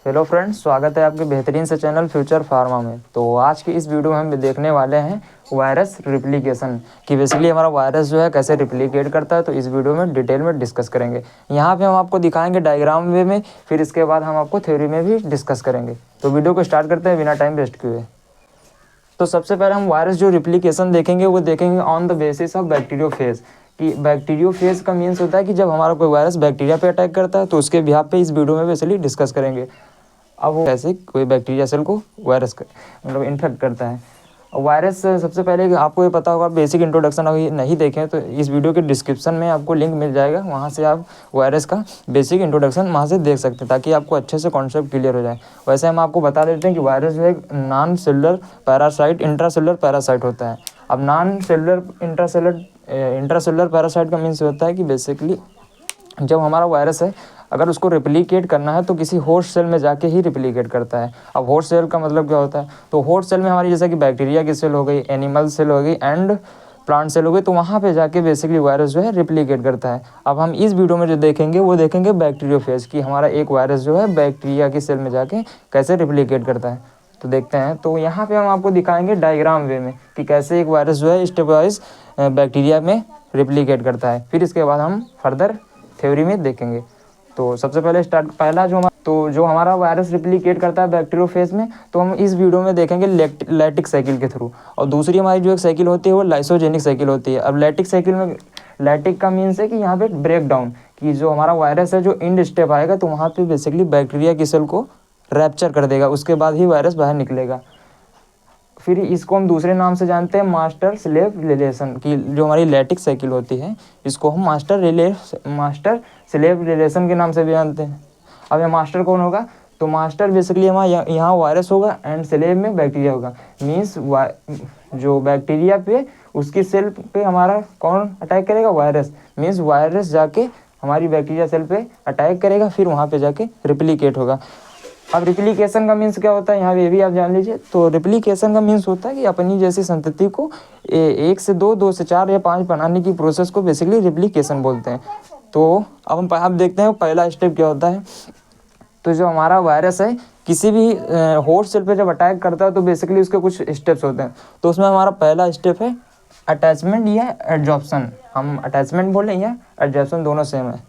Hello friends, स्वागत है आपके बेहतरीन से चैनल फ्यूचर फार्मा में। तो आज की इस वीडियो में हम देखने वाले हैं वायरस रिप्लिकेशन कि बेसिकली हमारा वायरस जो है कैसे रिप्लिकेट करता है। तो इस वीडियो में डिटेल में डिस्कस करेंगे। यहाँ पे हम आपको दिखाएंगे डायग्राम वे में, फिर इसके बाद हम आपको थ्योरी में भी डिस्कस करेंगे। तो वीडियो को स्टार्ट करते हैं बिना टाइम वेस्ट किए। तो सबसे पहले हम वायरस जो रिप्लिकेशन देखेंगे वो देखेंगे on the basis of bacteriophage कि बैक्टीरियोफेज का मीन्स होता है कि जब हमारा कोई वायरस बैक्टीरिया पे अटैक करता है तो उसके बिहाफ पे इस वीडियो में बेसिकली डिस्कस करेंगे। अब वो कैसे कोई बैक्टीरिया सेल को वायरस मतलब इन्फेक्ट करता है। वायरस सबसे पहले आपको ये पता होगा, बेसिक इंट्रोडक्शन अगर नहीं देखें तो इस वीडियो के डिस्क्रिप्शन में आपको लिंक मिल जाएगा, वहाँ से आप वायरस का बेसिक इंट्रोडक्शन वहाँ से देख सकते हैं ताकि आपको अच्छे से कॉन्सेप्ट क्लियर हो जाए। वैसे हम आपको बता देते हैं कि वायरस जो है non cellular parasite intracellular parasite होता है। अब नॉन सेलुलर इंट्रासेलुलर पैरासाइट का मीन्स होता है कि बेसिकली जब हमारा वायरस है अगर उसको रिप्लिकेट करना है तो किसी होस्ट सेल में जाके ही रिप्लिकेट करता है। अब होस्ट सेल का मतलब क्या होता है, तो होस्ट सेल में हमारी जैसे कि बैक्टीरिया की सेल हो गई, एनिमल सेल हो गई एंड प्लांट सेल हो गई, तो वहाँ पे जाके बेसिकली वायरस जो है रिप्लिकेट करता है। अब हम इस वीडियो में जो देखेंगे वो देखेंगे बैक्टीरियोफेज कि हमारा एक वायरस जो है बैक्टीरिया की सेल में जाके कैसे रिप्लिकेट करता है। तो देखते हैं। तो यहाँ पे हम आपको दिखाएंगे डायग्राम वे में कि कैसे एक वायरस जो है स्टेप वाइज बैक्टीरिया में रिप्लिकेट करता है। फिर इसके बाद हम फर्दर थ्योरी में देखेंगे। तो सबसे पहले पहला जो हमारा वायरस रिप्लिकेट करता है बैक्टीरियोफेज में, तो हम इस वीडियो में देखेंगे लैक्टिक साइकिल के थ्रू। और दूसरी हमारी जो एक साइकिल होती है वो लाइसोजेनिक साइकिल होती है। अब लैक्टिक साइकिल में लैक्टिक का मीन्स है कि यहाँ पे ब्रेक डाउन कि जो हमारा वायरस है जो एंड स्टेप आएगा तो वहाँ पे बेसिकली बैक्टीरिया की सेल को रैप्चर कर देगा, उसके बाद ही वायरस बाहर निकलेगा। फिर इसको हम दूसरे नाम से जानते हैं मास्टर स्लेव रिलेशन की जो हमारी लैक्टिक साइकिल होती है, इसको हम मास्टर स्लेव रिलेशन के नाम से भी जानते हैं। अब ये मास्टर कौन होगा, तो मास्टर बेसिकली हमारा यहाँ वायरस होगा एंड स्लेव में बैक्टीरिया होगा। मीन्स जो बैक्टीरिया पे उसकी सेल पे हमारा कौन अटैक करेगा, वायरस। मीन्स वायरस जाके हमारी बैक्टीरिया सेल पे अटैक करेगा, फिर वहाँ पे जाके रिप्लिकेट होगा। अब रिप्लिकेशन का मीन्स क्या होता है यहाँ ये भी आप जान लीजिए। तो रिप्लिकेशन का मीन्स होता है कि अपनी जैसी संतति को 1 से 2, 2 से 4 या 5 बनाने की प्रोसेस को बेसिकली रिप्लिकेशन बोलते हैं। तो अब हम देखते हैं पहला स्टेप क्या होता है। तो जो हमारा वायरस है किसी भी होस्ट सेल पे जब अटैक करता है तो बेसिकली उसके कुछ स्टेप्स होते हैं। तो उसमें हमारा पहला स्टेप है अटैचमेंट या एडजॉर्प्शन। हम अटैचमेंट बोलें या एडजॉर्प्शन दोनों सेम है।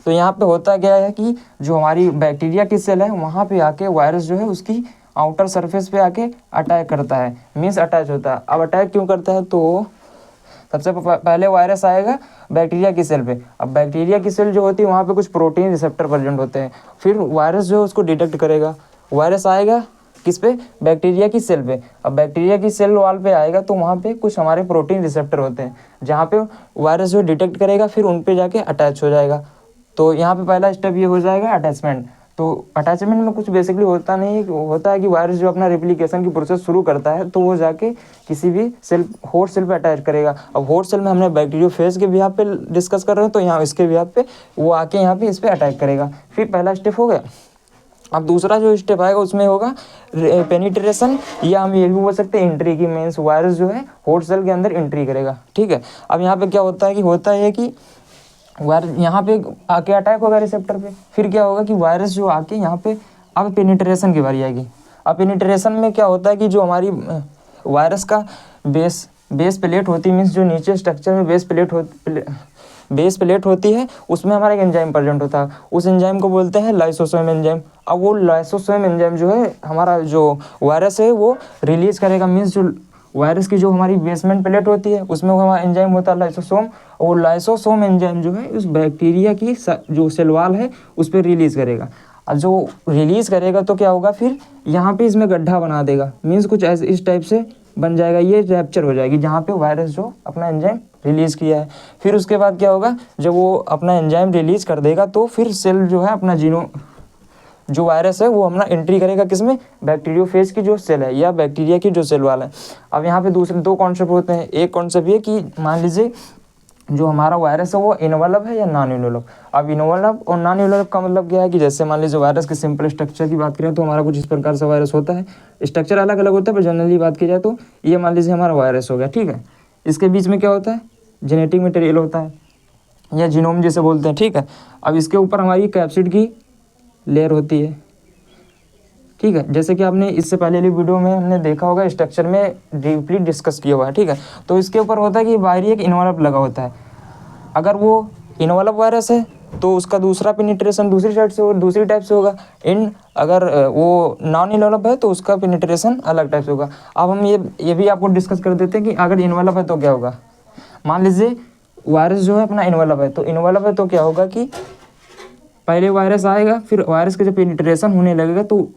तो यहाँ पे होता क्या है कि जो हमारी बैक्टीरिया की सेल है वहाँ पे आके वायरस जो है उसकी आउटर सरफेस पे आके अटैक करता है, मीन्स अटैच होता है। अब अटैक क्यों करता है, तो सबसे पहले वायरस आएगा बैक्टीरिया की सेल पे। अब बैक्टीरिया की सेल जो होती है वहाँ पे कुछ प्रोटीन रिसेप्टर प्रेजेंट होते हैं। फिर वायरस जो है उसको डिटेक्ट करेगा। वायरस आएगा किस पे, बैक्टीरिया की सेल पे। अब बैक्टीरिया की सेल वॉल पे आएगा तो वहाँ पे कुछ हमारे प्रोटीन रिसेप्टर होते हैं जहाँ पे वायरस जो डिटेक्ट करेगा फिर उन पे जाके अटैच हो जाएगा। तो यहाँ पे पहला स्टेप ये हो जाएगा अटैचमेंट। तो अटैचमेंट में कुछ बेसिकली होता नहीं है, होता है कि वायरस जो अपना रिप्लिकेशन की प्रोसेस शुरू करता है तो वो जाके किसी भी सेल होस्ट सेल पे अटैच करेगा। अब होस्ट सेल में हमने बैक्टीरियोफेज के बिहाफ पे डिस्कस कर रहे हैं तो यहाँ इसके बिहाफ पे वो आके यहाँ पे इस पर अटैक करेगा। फिर पहला स्टेप हो गया। अब दूसरा जो स्टेप आएगा उसमें होगा पेनिट्रेशन, या हम ये भी बोल सकते हैं एंट्री की। मीन्स वायरस जो है होस्ट सेल के अंदर एंट्री करेगा। ठीक है। अब यहाँ पे क्या होता है कि वायरस यहाँ पे आके अटैक होगा रिसेप्टर पे। फिर क्या होगा कि वायरस जो आके यहाँ पे अब पेनिट्रेशन की बारी आएगी। अब पेनिट्रेशन में क्या होता है कि जो हमारी वायरस का बेस प्लेट होती है, मीन्स जो नीचे स्ट्रक्चर में बेस प्लेट होती है उसमें हमारा एक एंजाइम प्रेजेंट होता है। उस एंजाइम को बोलते हैं लाइसोसोम एंजाइम। अब वो लाइसोसोम एंजाइम जो है हमारा जो वायरस है वो रिलीज करेगा। मीन्स जो वायरस की जो हमारी बेसमेंट प्लेट होती है उसमें वो हमारा एंजाइम होता है लाइसोसोम, और लाइसोसोम एंजाइम जो है उस बैक्टीरिया की जो सेल वॉल है उस पर रिलीज़ करेगा। अब जो रिलीज़ करेगा तो क्या होगा, फिर यहाँ पे इसमें गड्ढा बना देगा। मीन्स कुछ ऐसे इस टाइप से बन जाएगा, ये रैप्चर हो जाएगी जहाँ पे वायरस जो अपना एंजाइम रिलीज़ किया है। फिर उसके बाद क्या होगा, जब वो अपना एंजाइम रिलीज़ कर देगा तो फिर सेल जो है अपना जो वायरस है वो अपना एंट्री करेगा किसमें, बैक्टीरियोफेज की जो सेल है या बैक्टीरिया की जो सेल वाला है। अब यहाँ पे दूसरे 2 कॉन्सेप्ट होते हैं। एक कॉन्सेप्ट ये कि मान लीजिए जो हमारा वायरस है वो इनवॉल्व है या नॉन इनवॉल्व। अब इनवॉल्व और नॉन इनवॉल्व का मतलब क्या है कि जैसे मान लीजिए वायरस के सिंपल स्ट्रक्चर की बात करें तो हमारा कुछ इस प्रकार से वायरस होता है। स्ट्रक्चर अलग अलग होता है पर जनरली बात की जाए तो ये मान लीजिए हमारा वायरस हो गया। ठीक है। इसके बीच में क्या होता है, जेनेटिक मटेरियल होता है या जीनोम जिसे बोलते हैं। ठीक है। अब इसके ऊपर हमारी कैप्सिड की लेयर होती है। ठीक है। जैसे कि आपने इससे पहले वाली वीडियो में हमने देखा होगा, स्ट्रक्चर में डीपली डिस्कस किया हुआ है, ठीक है। तो इसके ऊपर होता है कि बाहरी एक इन्वॉल्व लगा होता है। अगर वो इन्वॉल्व वायरस है तो उसका दूसरा पेनिट्रेशन दूसरी साइड से और दूसरी टाइप से होगा। अगर वो नॉन इन्वॉल्व है तो उसका पेनिट्रेशन अलग टाइप से होगा। अब हम ये भी आपको डिस्कस कर देते हैं कि अगर इन्वॉल्व है तो क्या होगा। मान लीजिए वायरस जो है अपना इन्वॉल्व है, तो इन्वॉल्व है तो क्या होगा कि पहले वायरस आएगा, फिर वायरस का जब पेनिट्रेशन होने लगेगा तो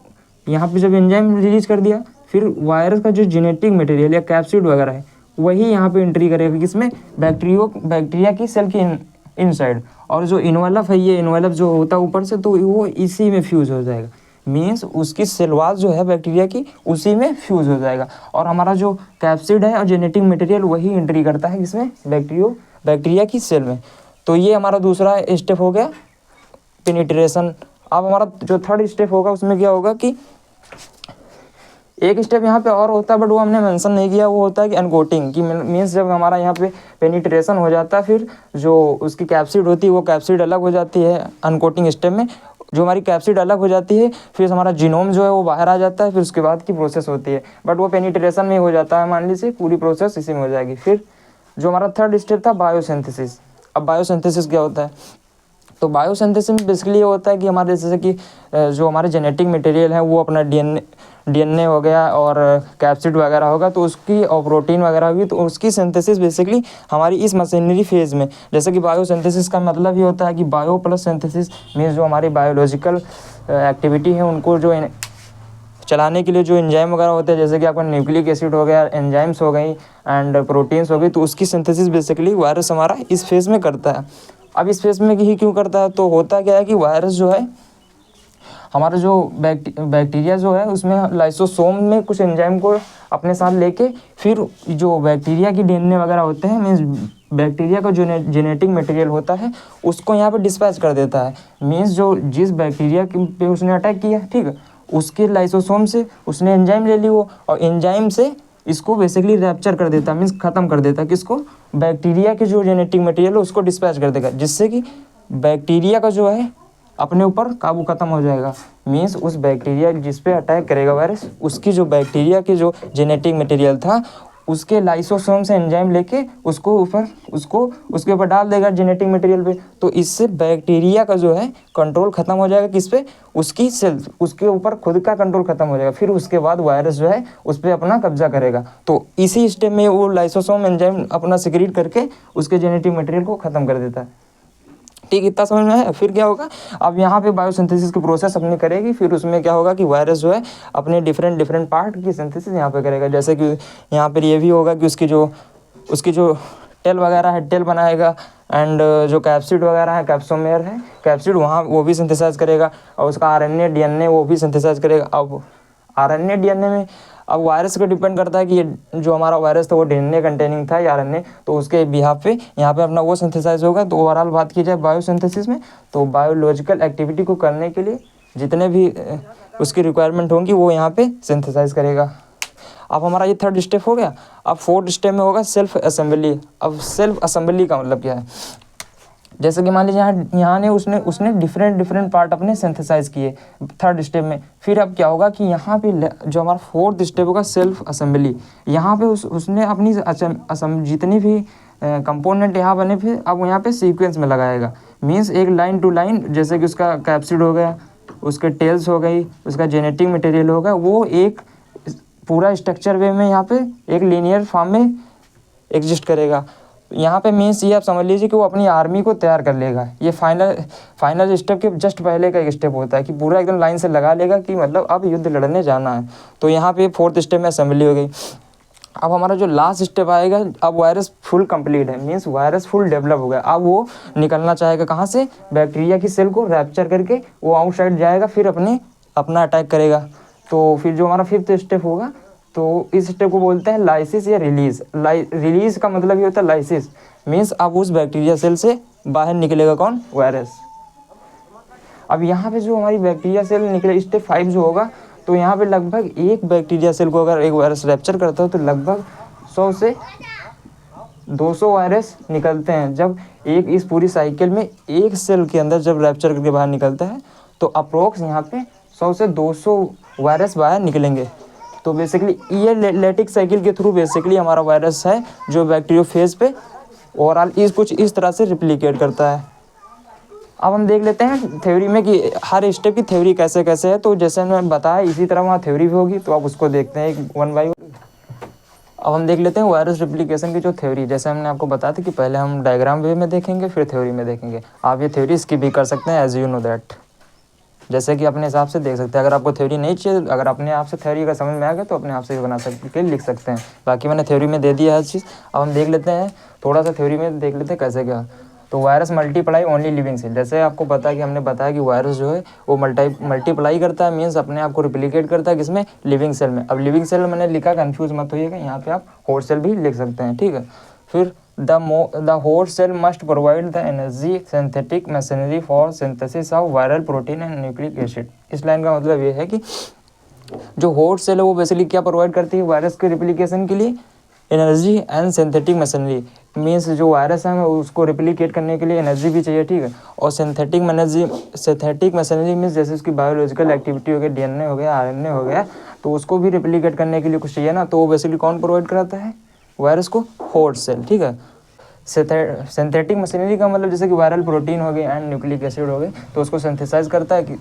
यहाँ पे जब एंजाइम रिलीज कर दिया, फिर वायरस का जो जेनेटिक मटेरियल या कैप्सिड वगैरह है वही यहाँ पे एंट्री करेगा, किसमें, बैक्टीरिया की सेल की इनसाइड। और जो इन्वॉल्व है, ये इन्वॉल्व जो होता है ऊपर से, तो वो इसी में फ्यूज हो जाएगा। मीन्स उसकी सेलवाल जो है बैक्टीरिया की उसी में फ्यूज हो जाएगा, और हमारा जो कैप्सिड है और जेनेटिक मटेरियल वही एंट्री करता है किसमें, बैक्टीरिया की सेल में। तो ये हमारा दूसरा स्टेप हो गया पेनिट्रेशन। अब हमारा जो थर्ड स्टेप होगा उसमें क्या होगा कि एक स्टेप यहाँ पे और होता है बट वो हमने मेंशन नहीं किया, वो होता है कि अनकोटिंग की। मीन्स जब हमारा यहाँ पे पेनिट्रेशन हो जाता है, फिर जो उसकी कैप्सिड होती है वो कैप्सिड अलग हो जाती है अनकोटिंग स्टेप में। जो हमारी कैप्सिड अलग हो जाती है, फिर हमारा जीनोम जो है वो बाहर आ जाता है, फिर उसके बाद की प्रोसेस होती है। बट वो पेनिट्रेशन में हो जाता है, मान लीजिए पूरी प्रोसेस इसी में हो जाएगी। फिर जो हमारा थर्ड स्टेप था बायोसिंथेसिस। अब बायोसिंथेसिस क्या होता है, तो बायोसिंथेसिस में बेसिकली ये होता है कि हमारे जैसे कि जो हमारे जेनेटिक मटेरियल है वो अपना डीएनए हो गया और कैप्सिड वगैरह होगा, तो उसकी और प्रोटीन वगैरह होगी, तो उसकी सिंथेसिस बेसिकली हमारी इस मशीनरी फेज में। जैसे कि बायोसिंथेसिस का मतलब ये होता है कि बायो प्लस सिंथेसिस मीन्स जो हमारी बायोलॉजिकल एक्टिविटी है उनको जो चलाने के लिए जो एंजाइम वगैरह होते हैं, जैसे कि आपका न्यूक्लिक एसिड हो गया, एंजाइम्स हो गई एंड प्रोटीन्स हो गई, तो उसकी सिंथेसिस बेसिकली वायरस हमारा इस फेज में करता है। अब इस फेज में ही क्यों करता है, तो होता क्या है कि वायरस जो है हमारा जो बैक्टीरिया जो है उसमें लाइसोसोम में कुछ एंजाइम को अपने साथ लेके फिर जो बैक्टीरिया की डीएनए वगैरह होते हैं, मीन्स बैक्टीरिया का जो जेनेटिक मटेरियल होता है उसको यहाँ पे डिस्पैच कर देता है। मीन्स जो जिस बैक्टीरिया पे उसने अटैक किया, ठीक है, उसके लाइसोसोम से उसने एंजाइम ले ली वो, और एंजाइम से इसको बेसिकली रैप्चर कर देता है, मीन्स ख़त्म कर देता है किसको, बैक्टीरिया के जो जेनेटिक मटेरियल है उसको डिस्पैच कर देगा, जिससे कि बैक्टीरिया का जो है अपने ऊपर काबू खत्म हो जाएगा। मीन्स उस बैक्टीरिया जिस पे अटैक करेगा वायरस, उसकी जो बैक्टीरिया के जो जेनेटिक मटेरियल था उसके लाइसोसोम से एंजाइम लेके उसको उसके ऊपर डाल देगा जेनेटिक मटेरियल पे। तो इससे बैक्टीरिया का जो है कंट्रोल खत्म हो जाएगा, किस पे, उसकी सेल, उसके ऊपर खुद का कंट्रोल खत्म हो जाएगा। फिर उसके बाद वायरस जो है उस पर अपना कब्जा करेगा। तो इसी स्टेप में वो लाइसोसोम एंजाइम अपना सिक्रीट करके उसके जेनेटिक मटेरियल को ख़त्म कर देता है। ठीक, इतना समझ में है। फिर क्या होगा, अब यहाँ पे बायोसिंथेसिस की प्रोसेस अपनी करेगी, फिर उसमें क्या होगा कि वायरस जो है अपने डिफरेंट पार्ट की सिंथेसिस यहाँ पे करेगा। जैसे कि यहाँ पर ये भी होगा कि उसकी जो टेल वगैरह है टेल बनाएगा, एंड जो कैप्सिड वगैरह है कैप्सोमेयर है कैप्सिड वहाँ वो भी सिंथेसाइज करेगा, और उसका आरएनए डीएनए वो भी सिंथेसाइज करेगा। अब आरएनए डीएनए में अब वायरस पे डिपेंड करता है कि ये जो हमारा वायरस था वो डीएनए कंटेनिंग था या आरएनए, तो उसके बिहाफ पे यहाँ पे अपना वो सिंथेसाइज होगा। तो ओवरऑल बात की जाए बायोसिंथेसिस में, तो बायोलॉजिकल एक्टिविटी को करने के लिए जितने भी उसकी रिक्वायरमेंट होंगी वो यहाँ पे सिंथेसाइज करेगा। अब हमारा ये थर्ड स्टेप हो गया। अब फोर्थ स्टेप में होगा सेल्फ असेंबली। अब सेल्फ असेंबली का मतलब क्या है, जैसे कि मान लीजिए यहाँ ने उसने डिफरेंट पार्ट अपने सिंथेसाइज किए थर्ड स्टेप में। फिर अब क्या होगा कि यहाँ पे जो हमारा फोर्थ स्टेप होगा सेल्फ असेंबली, यहाँ पे उसने अपनी जितनी भी कंपोनेंट यहाँ बने फिर अब यहाँ पे सीक्वेंस में लगाएगा। मीन्स एक लाइन टू लाइन, जैसे कि उसका कैप्सिड हो गया, उसके टेल्स हो गई, उसका जेनेटिक मटेरियल होगा, वो एक पूरा स्ट्रक्चर वे में यहाँ पे एक लीनियर फॉर्म में एग्जिस्ट करेगा। यहाँ पे मीन्स ये आप समझ लीजिए कि वो अपनी आर्मी को तैयार कर लेगा। ये फाइनल स्टेप के जस्ट पहले का एक स्टेप होता है कि पूरा एकदम लाइन से लगा लेगा कि मतलब अब युद्ध लड़ने जाना है। तो यहाँ पे फोर्थ स्टेप में असेंबली हो गई। अब हमारा जो लास्ट स्टेप आएगा, अब वायरस फुल कंप्लीट है, मीन्स वायरस फुल डेवलप हो गया। अब वो निकलना चाहेगा कहाँ से, बैक्टीरिया की सेल को रैप्चर करके वो आउटसाइड जाएगा, फिर अपना अटैक करेगा। तो फिर जो हमारा फिफ्थ स्टेप होगा, तो इस स्टेप को बोलते हैं लाइसिस या रिलीज। रिलीज का मतलब ये होता है लाइसिस, मीन्स अब उस बैक्टीरिया सेल से बाहर निकलेगा कौन, वायरस। अब यहाँ पे जो हमारी बैक्टीरिया सेल निकले स्टेप 5 जो होगा, तो यहाँ पे लगभग एक बैक्टीरिया सेल को अगर एक वायरस रैप्चर करता है तो लगभग 100 से 200 वायरस निकलते हैं। जब एक इस पूरी साइकिल में एक सेल के अंदर जब रैप्चर करके बाहर निकलता है तो अप्रोक्स यहाँ पे 100 से 200 वायरस बाहर निकलेंगे। तो बेसिकली ये लैटिक साइकिल के थ्रू बेसिकली हमारा वायरस है जो बैक्टीरियोफेज पे ओवरऑल कुछ इस तरह से रिप्लिकेट करता है। अब हम देख लेते हैं थ्योरी में कि हर स्टेप की थ्योरी कैसे कैसे है। तो जैसे मैंने बताया इसी तरह वहाँ थ्योरी भी होगी, तो आप उसको देखते हैं एक वन बाई वन। अब हम देख लेते हैं वायरस रिप्लिकेशन की जो थ्योरी, जैसे हमने आपको बताया था कि पहले हम डायग्राम वे में देखेंगे फिर थ्योरी में देखेंगे। आप ये थ्योरी स्किप भी कर सकते हैं एज यू नो दैट, जैसे कि अपने हिसाब से देख सकते हैं। अगर आपको थ्योरी नहीं चाहिए, अगर अपने आप से थ्योरी अगर समझ में आ गया तो अपने आप से भी बना सकते लिख सकते हैं। बाकी मैंने थ्योरी में दे दिया हर चीज़। अब हम देख लेते हैं थोड़ा सा थ्योरी में देख लेते हैं कैसे क्या। तो virus multiply only living cell, जैसे आपको पता है कि हमने बताया कि वायरस जो है वो मल्टीप्लाई करता है, मीन्स अपने आप को रिप्लिकेट करता है किसमें, लिविंग सेल में। अब लिविंग सेल मैंने लिखा, कंफ्यूज मत होइएगा, यहाँ पे आप होस्ट सेल भी लिख सकते हैं, ठीक है। फिर the host cell must provide the energy synthetic machinery for synthesis of viral protein and nucleic acid। इस लाइन का मतलब ये है कि जो होस्ट सेल है वो बेसिकली क्या प्रोवाइड करती है वायरस के रिप्लिकेशन के लिए, energy and synthetic machinery. Means जो वायरस है उसको रिप्लिकेट करने के लिए एनर्जी भी चाहिए, ठीक है। और सिंथेटिक मशीनरी मीन्स जैसे उसकी बायोलॉजिकल एक्टिविटी हो गई, डीएनए हो गया, आरएनए हो गया, तो उसको भी रिप्लिकेट करने के लिए कुछ चाहिए ना। तो वो बेसिकली कौन प्रोवाइड कराता है वायरस को, होस्ट सेल, ठीक है। सिंथेटिक मशीनरी का मतलब जैसे कि वायरल प्रोटीन हो गए एंड न्यूक्लिक एसिड हो गए, तो उसको सिंथेसाइज करता है कि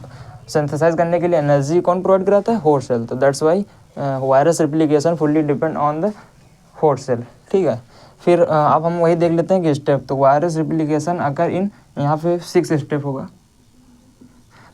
सिंथेसाइज करने के लिए एनर्जी कौन प्रोवाइड कराता है, होस्ट सेल। तो that's why virus replication fully depend on the host cell, ठीक है। फिर अब हम वही देख लेते हैं कि स्टेप, तो वायरस रिप्लिकेशन अकर इन, यहाँ पे 6 स्टेप होगा।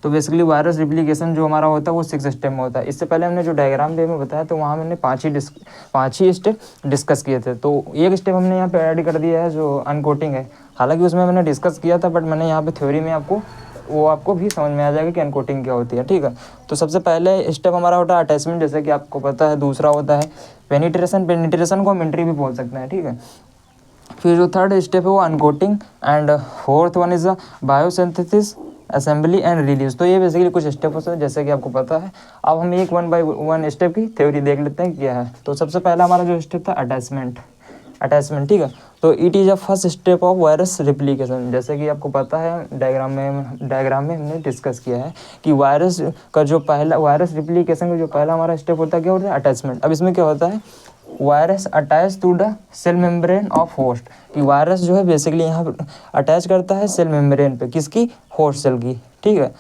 तो बेसिकली वायरस रिप्लिकेशन जो हमारा होता है वो 6 स्टेप में होता है। इससे पहले हमने जो डायग्राम वे में बताया तो वहाँ मैंने 5 ही स्टेप डिस्कस किए थे। तो एक स्टेप हमने यहाँ पे ऐड कर दिया है जो अनकोटिंग है, हालांकि उसमें मैंने डिस्कस किया था, बट मैंने यहाँ पे थ्योरी में आपको भी समझ में आ जाएगा कि अनकोटिंग क्या होती है, ठीक है। तो सबसे पहले स्टेप हमारा होता है अटैचमेंट, जैसे कि आपको पता है। दूसरा होता है पेनिट्रेशन को हम एंट्री भी बोल सकते हैं, ठीक है। फिर जो थर्ड स्टेप है वो uncoating and fourth one is biosynthesis, assembly and release. तो ये बेसिकली कुछ स्टेप होते हैं जैसे कि आपको पता है। अब हम एक 1 बाय 1 स्टेप की थ्योरी देख लेते हैं क्या है। तो सबसे पहला हमारा जो स्टेप था अटैचमेंट, ठीक है। तो it is a first step of virus replication, जैसे कि आपको पता है डायग्राम में हमने डिस्कस किया है कि वायरस का जो पहला वायरस रिप्लिकेशन का जो पहला हमारा स्टेप होता है क्या होता है, अटैचमेंट। अब इसमें क्या होता है, virus attach to the cell membrane of host, कि वायरस जो है बेसिकली यहाँ पर अटैच करता है सेल मेम्ब्रेन पे, किसकी, होस्ट सेल की, ठीक है।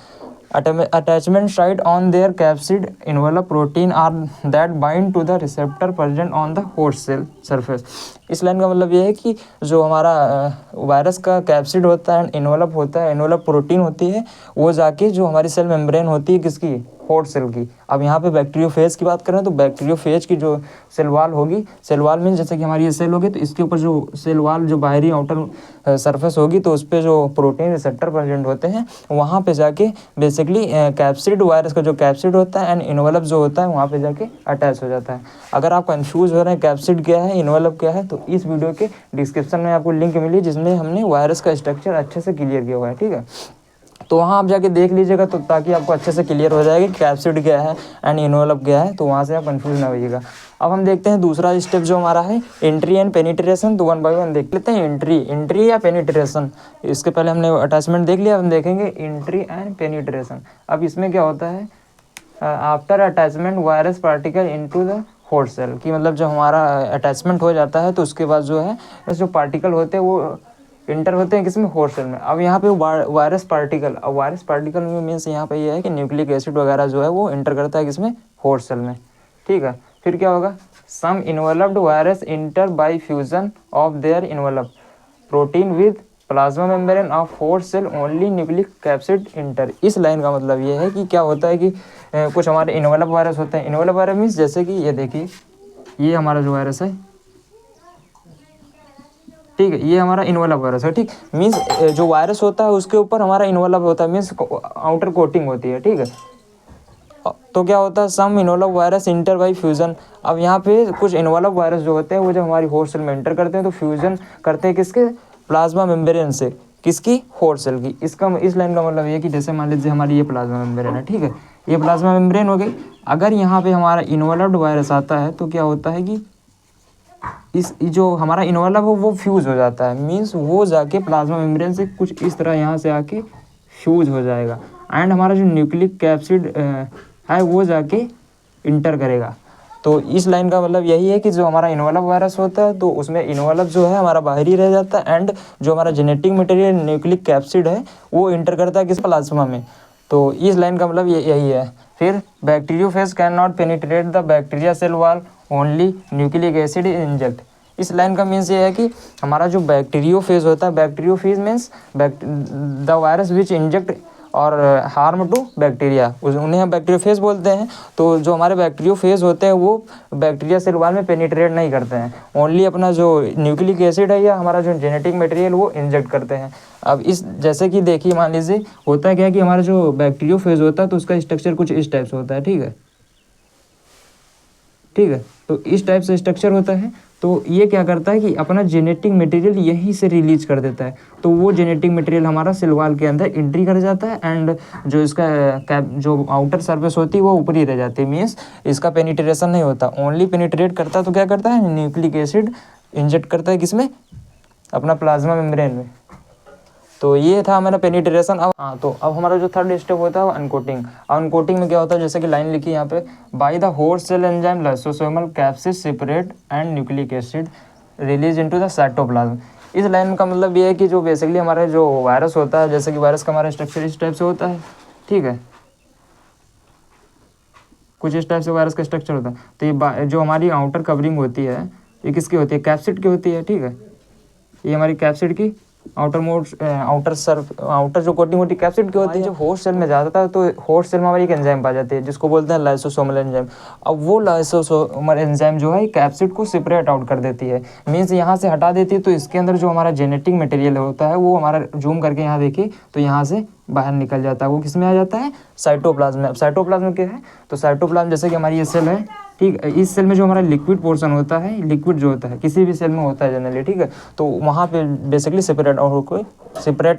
Attachment site on their capsid envelope protein are that bind to the receptor present on the host cell surface। इस लाइन का मतलब ये है कि जो हमारा वायरस का कैप्सिड होता है, इन्वेलप होता है, इन्वेलप प्रोटीन होती है, वो जाके जो हमारी सेल मेम्ब्रेन होती है किसकी, होस्ट सेल की। अब यहाँ पे बैक्टीरियोफेज की बात करें तो बैक्टीरियोफेज की जो सेल वाल होगी, सेल वाल मीन्स जैसे कि हमारी ये सेल होगी तो इसके ऊपर जो सेल वाल जो बाहरी आउटर सरफेस होगी तो उस पर जो प्रोटीन रिसेप्टर प्रेजेंट होते हैं वहाँ पे जाके बेसिकली कैप्सिड, वायरस का जो कैप्सिड होता है एंड इन्वेलप जो होता है वहाँ पे जाके अटैच हो जाता है। अगर आप कंफ्यूज हो रहे हैं कैप्सिड क्या है, इन्वेलप क्या है, तो इस वीडियो के डिस्क्रिप्शन में आपको लिंक मिली जिसमें हमने वायरस का स्ट्रक्चर अच्छे से क्लियर किया हुआ है, ठीक है। तो वहाँ आप जाके देख लीजिएगा तो ताकि आपको अच्छे से क्लियर हो जाएगा कि कैप्सिड क्या है एंड इन्वेलप क्या है, तो वहाँ से आप कंफ्यूज ना होइएगा। अब हम देखते हैं दूसरा स्टेप जो हमारा है एंट्री एंड पेनिट्रेशन। तो 1 बाय 1 देख लेते हैं एंट्री या पेनिट्रेशन। इसके पहले हमने अटैचमेंट देख लिया, हम देखेंगे एंट्री एंड पेनिट्रेशन। अब इसमें क्या होता है, after attachment virus particle into the host cell, की मतलब जब हमारा अटैचमेंट हो जाता है तो उसके बाद जो है जो पार्टिकल होते हैं वो इंटर होते हैं किसमें, होस्ट सेल में। अब यहाँ पे वायरस पार्टिकल, अब वायरस पार्टिकल में मीन्स यहाँ पे ये है कि न्यूक्लिक एसिड वगैरह जो है वो इंटर करता है किसमें, होस्ट सेल में, ठीक है। फिर क्या होगा, some enveloped virus enter by fusion of their envelope protein with plasma membrane of host cell only nucleic capsid enter. इस लाइन का मतलब ये है कि क्या होता है कि कुछ हमारे इन्वेलप वायरस होते हैं। इन्वेलप वायरस मीन्स जैसे कि ये देखिए, ये हमारा जो वायरस है, ठीक है, ये हमारा इन्वेलप वायरस है, ठीक। मीन्स जो वायरस होता है उसके ऊपर हमारा इन्वेलप होता है, मीन्स आउटर कोटिंग होती है, ठीक है। तो क्या होता है, some envelope virus enter by fusion. अब यहाँ पे कुछ इन्वेलप वायरस जो होते हैं वो जब हमारी होस्ट सेल में इंटर करते हैं तो फ्यूजन करते हैं किसके, प्लाज्मा मेम्ब्रेन से, किसकी, होस्ट सेल की। इस लाइन का मतलब ये है कि जैसे मान लीजिए हमारी ये प्लाज्मा मेम्ब्रेन है, ठीक है, ये प्लाज्मा मेम्ब्रेन हो गई। अगर यहाँ पे हमारा इन्वेलप्ड वायरस आता है तो क्या होता है कि इस जो हमारा इन्वेलप है वो फ्यूज़ हो जाता है, मीन्स वो जाके प्लाज्मा मेम्ब्रेन से कुछ इस तरह यहाँ से आके फ्यूज़ हो जाएगा। एंड हमारा जो न्यूक्लिक कैप्सिड है वो जाके इंटर करेगा। तो इस लाइन का मतलब यही है कि जो हमारा इन्वॉल्व वायरस होता है तो उसमें इन्वॉल्व जो है हमारा बाहर ही रह जाता है, एंड जो हमारा जेनेटिक मटेरियल न्यूक्लिक कैप्सिड है वो इंटर करता है किस प्लाज्मा में। तो इस लाइन का मतलब यही है। फिर bacteriophage can not penetrate the bacteria cell wall, only nucleic acid inject. इस लाइन का मीन्स ये है कि हमारा जो बैक्टीरियोफेज होता है, bacteriophage means the virus which inject और हार्म टू बैक्टीरिया, उन्हें हम बैक्टीरियोफेज बोलते हैं। तो जो हमारे बैक्टीरियोफेज होते हैं वो बैक्टीरिया सेल वॉल में पेनिट्रेट नहीं करते हैं, ओनली अपना जो न्यूक्लिक एसिड है या हमारा जो जेनेटिक मटेरियल वो इंजेक्ट करते हैं। अब इस जैसे कि देखिए, मान लीजिए होता क्या है कि हमारा जो बैक्टीरियोफेज होता है तो उसका स्ट्रक्चर कुछ इस टाइप से होता है, ठीक है। तो इस टाइप से स्ट्रक्चर होता है। तो ये क्या करता है कि अपना जेनेटिक मटेरियल यहीं से रिलीज कर देता है। तो वो जेनेटिक मटेरियल हमारा सेल वॉल के अंदर एंट्री कर जाता है, एंड जो इसका जो आउटर सरफेस होती है वो ऊपर ही रह जाती है, मीन्स इसका पेनिट्रेशन नहीं होता। ओनली पेनिट्रेट करता तो क्या करता है, न्यूक्लिक एसिड इंजेक्ट करता है किसमें, अपना प्लाज्मा मेम्ब्रेन में। तो ये था हमारा पेनिट्रेशन। अब हाँ, तो अब हमारा जो थर्ड स्टेप होता है वो अनकोटिंग। अनकोटिंग में क्या होता है, जैसे कि लाइन लिखी यहाँ पे, by the host cell enzyme lysosomal capsid separate and nucleic acid release into the cytoplasm. इस लाइन का मतलब ये है कि जो बेसिकली हमारा जो वायरस होता है, जैसे कि वायरस का हमारा स्ट्रक्चर इस टाइप से होता है, ठीक है, कुछ इस टाइप से वायरस का स्ट्रक्चर होता है। तो ये जो हमारी आउटर कवरिंग होती है ये किसकी होती है, कैप्सिड की होती है, ठीक है। ये हमारी कैप्सिड की आउटर जो कोटिंग होती है कैप्सिड की होती है। जब होस्ट सेल में जाता है तो होस्ट सेल में हमारी एक एंजाइम पा जाती है जिसको बोलते हैं लाइसोसोमल एंजाइम। अब वो लाइसोसोमल एंजाइम जो है कैप्सिड को सेपरेट आउट कर देती है, मीन्स यहाँ से हटा देती है। तो इसके अंदर जो हमारा जेनेटिक मटेरियल होता है वो हमारा जूम करके यहाँ देखिए तो यहाँ से बाहर निकल जाता है, वो किस में आ जाता है, साइटोप्लाज्म में। अब साइटोप्लाज्म क्या है, तो साइटोप्लाज्म जैसे कि हमारी ये सेल है, ठीक है, इस सेल में जो हमारा लिक्विड पोर्शन होता है, लिक्विड जो होता है किसी भी सेल में होता है जनरली, ठीक है, तो वहाँ पे बेसिकली सेपरेट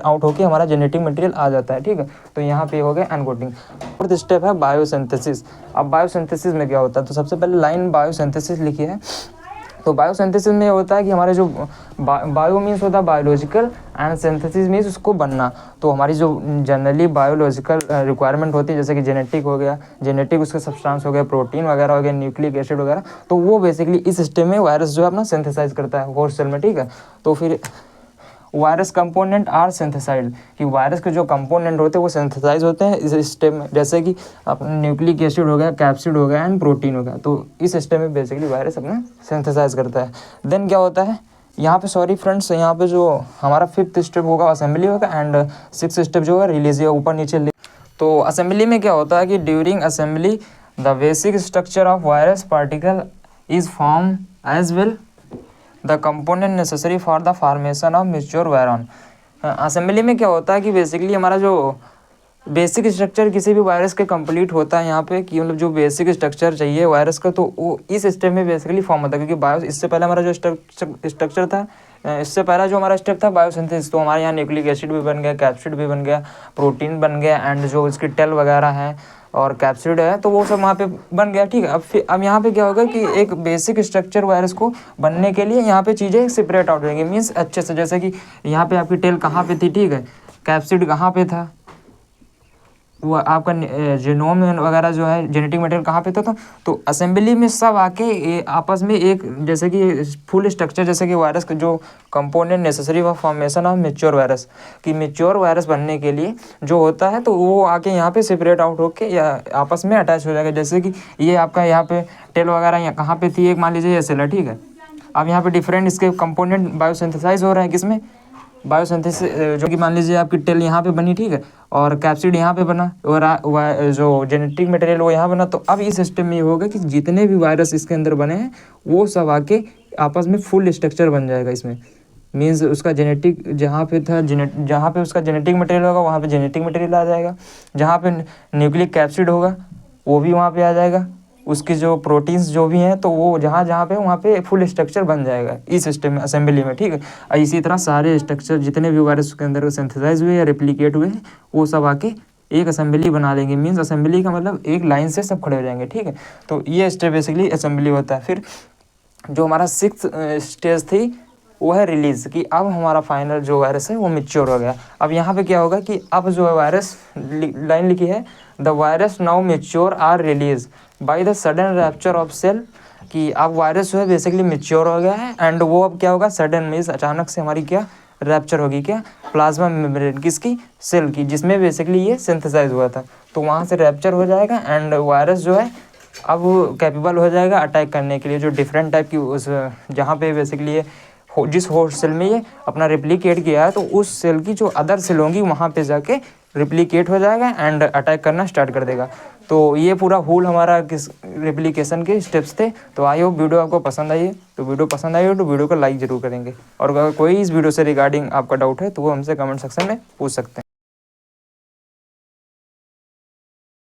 आउट होकर हमारा जेनेटिक मटेरियल आ जाता है, ठीक है। तो यहाँ पे हो गया अनकोटिंग। फोर्थ स्टेप है बायोसिंथेसिस। अब बायोसिंथेसिस में क्या होता है, तो सबसे पहले लाइन बायोसिंथेसिस लिखी है। तो बायोसिंथेसिस में होता है कि हमारे जो बायो मीन्स होता है बायोलॉजिकल, एंड सिंथेसिस मीन्स उसको बनना। तो हमारी जो जनरली बायोलॉजिकल रिक्वायरमेंट होती है, जैसे कि जेनेटिक हो गया, जेनेटिक उसका सब्सटेंस हो गया, प्रोटीन वगैरह हो गया, न्यूक्लिक एसिड वगैरह, तो वो बेसिकली इस सिस्टम में वायरस जो है अपना सिंथेसाइज करता है होस्ट सेल में, ठीक है। तो फिर वायरस कंपोनेंट आर सिंथेसाइड, कि वायरस के जो कंपोनेंट होते हैं वो सिंथेसाइज होते हैं इस स्टेप में, जैसे कि न्यूक्लिक एसिड हो गया, कैप्सिड हो गया एंड प्रोटीन हो गया। तो इस स्टेप में बेसिकली वायरस अपना सिंथेसाइज करता है। देन क्या होता है यहाँ पे, सॉरी फ्रेंड्स, यहाँ पे जो हमारा फिफ्थ स्टेप होगा असेंबली होगा, एंड सिक्स स्टेप जो है रिलीज, ऊपर नीचे। तो असेंबली में क्या होता है कि during assembly the basic structure of virus particle is form as well the component necessary for the formation of mature virion. Assembly में क्या होता है कि बेसिकली हमारा जो बेसिक स्ट्रक्चर किसी भी वायरस के कंप्लीट होता है यहाँ पे, कि मतलब जो बेसिक स्ट्रक्चर चाहिए वायरस का, तो वो इस स्टेप में बेसिकली फॉर्म होता है। क्योंकि बायो इससे पहले हमारा जो स्ट्रक्चर था, इससे पहला जो हमारा स्टेप था बायोसिंथेसिस, तो हमारे यहाँ न्यूक्लिक एसिड भी बन गया, कैप्सिड भी बन गया, प्रोटीन बन गया, एंड जो इसकी टेल वगैरह है और कैप्सिड है तो वो सब वहाँ पे बन गया, ठीक है। अब यहाँ पे क्या होगा कि एक बेसिक स्ट्रक्चर वायरस को बनने के लिए यहाँ पे चीज़ें सेपरेट आउट होंगी, मीन्स अच्छे से। जैसे कि यहाँ पे आपकी टेल कहाँ पे थी, ठीक है, कैप्सिड कहाँ पे था, वो आपका जीनोम वगैरह जो है जेनेटिक मटेरियल कहाँ पे था। तो असेंबली में सब आके आपस में एक जैसे कि फुल स्ट्रक्चर, जैसे कि वायरस का जो component necessary for formation of mature virus, कि मेच्योर वायरस बनने के लिए जो होता है तो वो आके यहाँ पे सेपरेट आउट होके या आपस में अटैच हो जाएगा। जैसे कि ये आपका यहाँ पे टेल वगैरह यहाँ कहाँ पे थी, एक मान लीजिए ये सेल है, ठीक है। अब यहाँ पे डिफरेंट इसके कंपोनेंट बायोसिंथेसाइज हो रहे हैं, किसमें, बायोसिंथेसिस, जो कि मान लीजिए आपकी टेल यहाँ पे बनी, ठीक है, और कैप्सिड यहाँ पे बना, और जो जेनेटिक मटेरियल वो यहाँ बना। तो अब इस सिस्टम में ये होगा कि जितने भी वायरस इसके अंदर बने हैं वो सब आके आपस में फुल स्ट्रक्चर बन जाएगा इसमें, मीन्स उसका जेनेटिक जहाँ पे था जहाँ पे उसका जेनेटिक मटेरियल होगा वहाँ पे जेनेटिक मटेरियल आ जाएगा, जहाँ पे न्यूक्लिक कैप्सिड होगा वो भी वहाँ पे आ जाएगा, उसके जो प्रोटीन्स जो भी हैं तो वो जहाँ जहाँ पे वहाँ पे फुल स्ट्रक्चर बन जाएगा इस सिस्टम में, असेंबली में, ठीक है। और इसी तरह सारे स्ट्रक्चर जितने भी वायरस के अंदर सिंथेसाइज हुए या रेप्लिकेट हुए हैं वो सब आके एक असेंबली बना लेंगे, मीन्स असेंबली का मतलब एक लाइन से सब खड़े हो जाएंगे, ठीक है। तो ये स्टेप बेसिकली असेंबली होता है। फिर जो हमारा सिक्स्थ स्टेज थी वो है रिलीज़, कि अब हमारा फाइनल जो वायरस है वो मैच्योर हो गया। अब यहाँ पे क्या होगा कि अब जो है वायरस लाइन लिखी है, the virus now mature are release by the sudden rupture of cell, कि अब वायरस जो है बेसिकली मैच्योर हो गया है। एंड वो अब क्या होगा, सडन मीन्स अचानक से हमारी क्या रैप्चर होगी, क्या प्लाज्मा मेम्ब्रेन किसकी, सेल की, जिसमें बेसिकली ये सिंथेसाइज हुआ था, तो वहाँ से रैप्चर हो जाएगा एंड वायरस जो है अब कैपेबल हो जाएगा अटैक करने के लिए जो डिफरेंट टाइप की उस जहाँ पे बेसिकली ये जिस होस्ट सेल में ये अपना रिप्लिकेट किया है, तो उस सेल की जो अदर सेल होंगी वहाँ पे जाके रिप्लिकेट हो जाएगा एंड अटैक करना स्टार्ट कर देगा। तो ये पूरा होल हमारा किस रिप्लिकेशन के स्टेप्स थे। तो आई होप वीडियो आपको पसंद आई है, तो वीडियो पसंद आई हो तो वीडियो को लाइक ज़रूर करेंगे, और अगर कोई इस वीडियो से रिगार्डिंग आपका डाउट है तो वो हमसे कमेंट सेक्शन में पूछ सकते हैं।